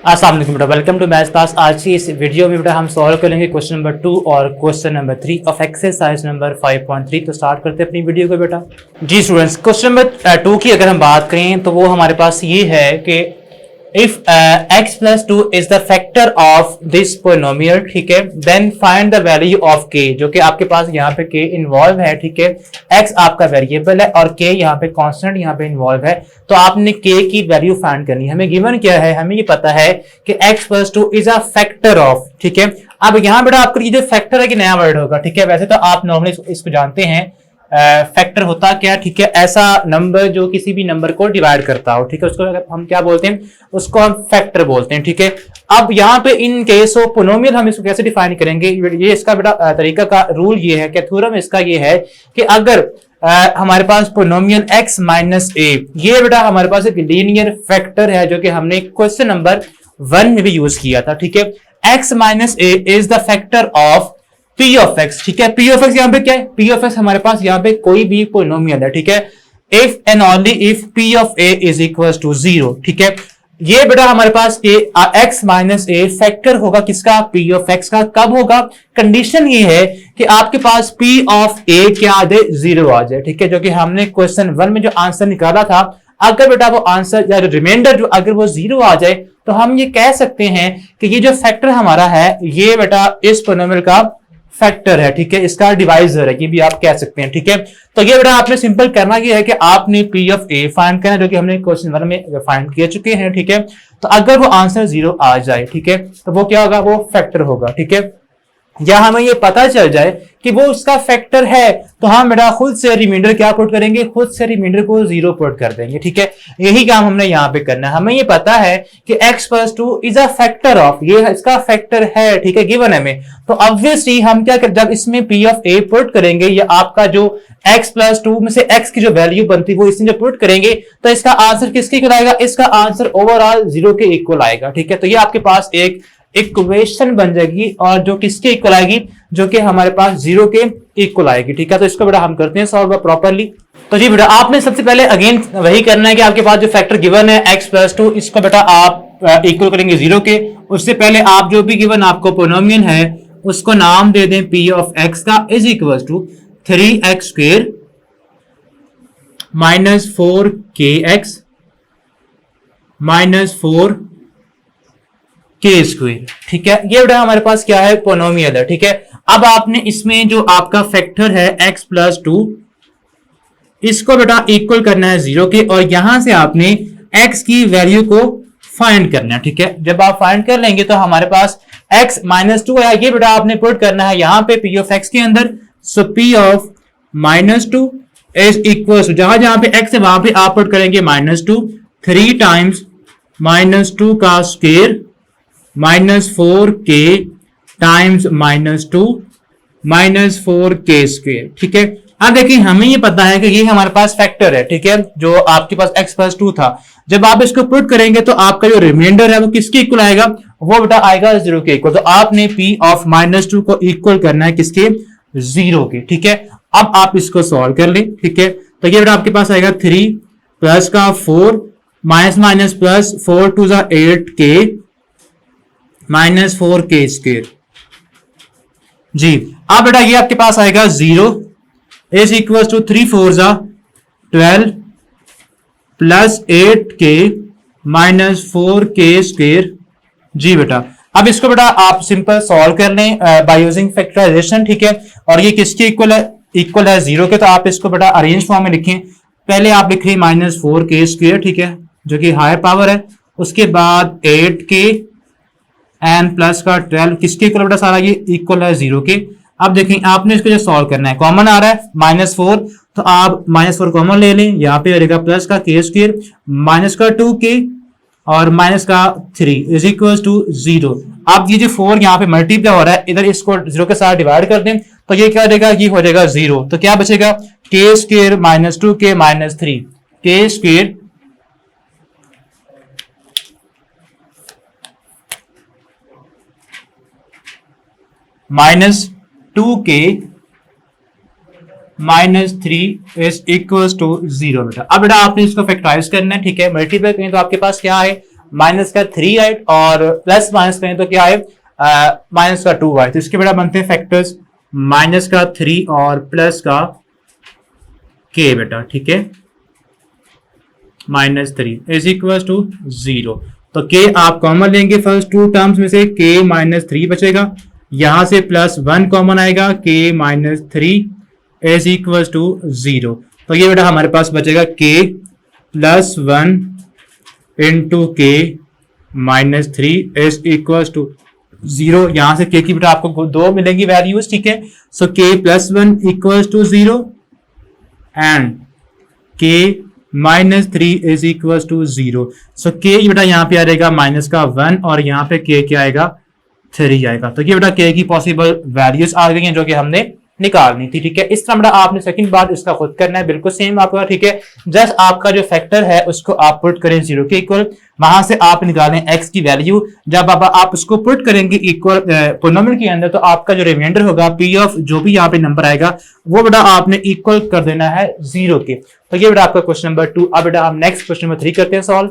अस्सलाम वालेकुम बेटा, वेलकम टू मैथ्स क्लास। आज की इस वीडियो में बेटा हम सॉल्व करेंगे क्वेश्चन नंबर 2 और question number 3 of exercise number 5.3। तो स्टार्ट करते हैं अपनी वीडियो को बेटा। जी स्टूडेंट्स, क्वेश्चन नंबर 2 की अगर हम बात करें तो वो हमारे पास ये है कि if x plus 2 is the factor of this polynomial, ठीक है, then find the value of k, जो कि आपके पास यहाँ पे k इन्वॉल्व है, ठीक है, x आपका वेरिएबल है और k यहाँ पे कांस्टेंट यहाँ पे इन्वॉल्व है। तो आपने k की वैल्यू फाइंड करनी है। हमें गिवन क्या है, हमें ये पता है कि x plus 2 is a factor of, ठीक है। अब यहाँ बेटा आपका ये जो फैक्टर है कि नया वर्ड होगा, ठीक है। वैसे तो आप नॉर्मली इसको जानते हैं, फैक्टर होता क्या, ठीक है, ऐसा नंबर जो किसी भी नंबर को डिवाइड करता हो, ठीक है, उसको हम क्या बोलते हैं, उसको हम फैक्टर बोलते हैं, ठीक है। अब यहाँ पे इन केस ऑफ पोलिनोमियल हम इसको कैसे डिफाइन करेंगे, ये इसका बेटा तरीका का रूल ये है कि थ्योरम इसका ये है कि अगर हमारे पास पोलिनोमियल x माइनस ए, ये बेटा हमारे पास एक लीनियर फैक्टर है जो कि हमने क्वेश्चन नंबर 1 में भी यूज किया था, ठीक है। x minus A is the factor of p of x, ठीक है। p ऑफ x यहाँ पे क्या है, p ऑफ x हमारे पास यहाँ पे कोई भी पोलिनोमियल है, ठीक है। If and only if p of a is equal to 0, ठीक है। ये बेटा हमारे पास x माइनस ए फैक्टर होगा किसका, p ऑफ x का। कब होगा, कंडीशन ये है कि आपके पास p ऑफ a क्या आ जाए, 0 आ जाए, ठीक है, जो कि हमने क्वेश्चन 1 में जो आंसर निकाला था। अगर बेटा वो आंसर या रिमाइंडर जो अगर वो 0 आ जाए तो हम ये कह सकते हैं कि ये जो फैक्टर हमारा है ये बेटा इस पोलिनोमियल का फैक्टर है, ठीक है, इसका डिवाइजर है, ये भी आप कह सकते हैं, ठीक है। तो ये बेटा आपने सिंपल करना ये है कि आपने p ऑफ a फाइंड करना, जो कि हमने क्वेश्चन 1 में फाइंड किए चुके हैं, ठीक है। तो अगर वो आंसर 0 आ जाए, ठीक है, तो वो क्या होगा, वो फैक्टर होगा, ठीक है। या हमें ये पता चल जाए कि वो उसका फैक्टर है तो हम बेटा खुद से रिमाइंडर क्या पुट करेंगे, खुद से रिमाइंडर को 0 पुट कर देंगे, ठीक है। यही काम हमने यहाँ पे करना है। हमें ये पता है कि x plus 2 is a factor of, ये इसका फैक्टर है, ठीक है, गिवन है हमें। तो ऑब्वियसली हम क्या कर, जब इसमें p ऑफ a पुट करेंगे या आपका जो x प्लस 2 में से x की जो वैल्यू बनती है वो इसमें जब पुट करेंगे तो इसका आंसर किसके इक्वल आएगा, इसका आंसर ओवरऑल 0 के इक्वल आएगा, ठीक है। तो ये आपके पास एक इक्वेशन बन जाएगी और जो किसके इक्वल आएगी, जो कि हमारे पास 0 के इक्वल आएगी, ठीक है। तो इसको बेटा हम करते हैं सॉल्व प्रॉपरली। तो जी बेटा आपने सबसे पहले अगेन वही करना है कि आपके पास जो फैक्टर गिवन है x प्लस 2, इसको बेटा आप इक्वल करेंगे 0 के। उससे पहले आप जो भी गिवन आपको पोलिनोमियल है उसको नाम दे दें p ऑफ x का is equal to 3x square minus 4kx minus 4 के स्क्वायर, ठीक है। ये बेटा हमारे पास क्या है, पोलिनोमियल है, ठीक है। अब आपने इसमें जो आपका फैक्टर है x प्लस 2, इसको बेटा इक्वल करना है 0 के और यहां से आपने x की वैल्यू को फाइंड करना है, ठीक है। जब आप फाइंड कर लेंगे तो हमारे पास x माइनस 2 है, ये बेटा आपने पुट करना है यहाँ पे p ऑफ x के अंदर। So p of minus 2 is equal to, जहां जहां पे x है वहां पे आप पुट करेंगे -2, 3 टाइम्स -2 का square minus 4k times -2 minus 4k square, ठीक है। अब देखिए हमें ये पता है कि ये हमारे पास फैक्टर है, ठीक है, जो आपके पास x प्लस 2 था। जब आप इसको पुट करेंगे तो आपका जो रिमाइंडर है वो किसके इक्वल आएगा, वो बेटा आएगा 0 के इक्वल। तो आपने p ऑफ -2 को इक्वल करना है किसके, 0 के, ठीक है। अब आप इसको सॉल्व कर लें, ठीक है। तो ये बेटा आपके पास आएगा 3 प्लस का 4 minus minus plus 4 to 8k minus 4k square जी। अब बेटा ये आपके पास आएगा 0 is equal to 3 4 12 plus 8k minus 4k square जी बेटा। अब इसको बेटा आप सिंपल सॉल्व कर लें बाय यूजिंग फैक्टराइजेशन, ठीक है। और ये किसके इक्वल है, इक्वल है 0 के। तो आप इसको बेटा अरेंज फॉर्म में लिखें। पहले आप लिख रहे -4k स्क्वायर, ठीक है, जो कि हायर पावर है। उसके बाद 8k एंड प्लस का 12 किसके इक्वल बेटा, सारा ये इक्वल है 0 के। अब देखें आपने इसको जो सॉल्व करना है, कॉमन आ रहा है -4, तो आप -4 कॉमन ले लें, यहाँ पे रहेगा प्लस का k स्क्वायर माइनस का 2k और माइनस का 3 इज इक्वल टू 0। अब ये जो 4 यहाँ पे मल्टीप्लाई हो रहा है, इधर इसको 0 के साथ डिवाइड कर दें तो ये क्या हो जाएगा, ये हो जाएगा 0। तो क्या बचेगा, k square minus 2k minus 3, k square -2k -3 is equal to 0 बेटा। अब बेटा आपने इसको फैक्टराइज करना है, ठीक है। मल्टीप्लाई करें तो आपके पास क्या है, माइनस का 3 राइट और प्लस माइनस करें तो क्या है माइनस का 2 आए। तो इसके बेटा बनते हैं फैक्टर्स माइनस का 3 और प्लस का k बेटा, ठीक है, -3 इज इक्वल टू 0। तो k आप कॉमन लेंगे फर्स्ट टू टर्म्स में से, k -3 बचेगा, यहां से +1 कॉमन आएगा, k -3 इज इक्वल टू 0। तो ये बेटा हमारे पास बचेगा k +1 into k -3 is equal to 0। यहां से k की बेटा आपको 2 मिलेंगी वैल्यूज, ठीक है। So k +1 equal to 0 and k -3 is equal to 0। So k बेटा यहाँ पे आ जाएगा -1 और यहाँ पे k क्या आएगा 3 आएगा। तो ये बेटा k की पॉसिबल वैल्यूज आ गई हैं जो कि हमने निकालनी थी, ठीक है। इस तरह बेटा आपने सेकंड बार इसका खुद करना है, बिल्कुल सेम आपका, ठीक है। जस्ट आपका जो फैक्टर है उसको आप पुट करें 0 के इक्वल, वहां से आप निकालें x की वैल्यू। जब आप उसको पुट करेंगे इक्वल पोलिनोमियल के अंदर तो आपका जो रिमाइंडर होगा p ऑफ जो भी यहाँ पे नंबर आएगा वो बेटा आपने इक्वल कर देना है 0 के। तो ये बेटा आपका क्वेश्चन नंबर 2। अब बेटा हम नेक्स्ट क्वेश्चन नंबर 3 करते हैं सॉल्व।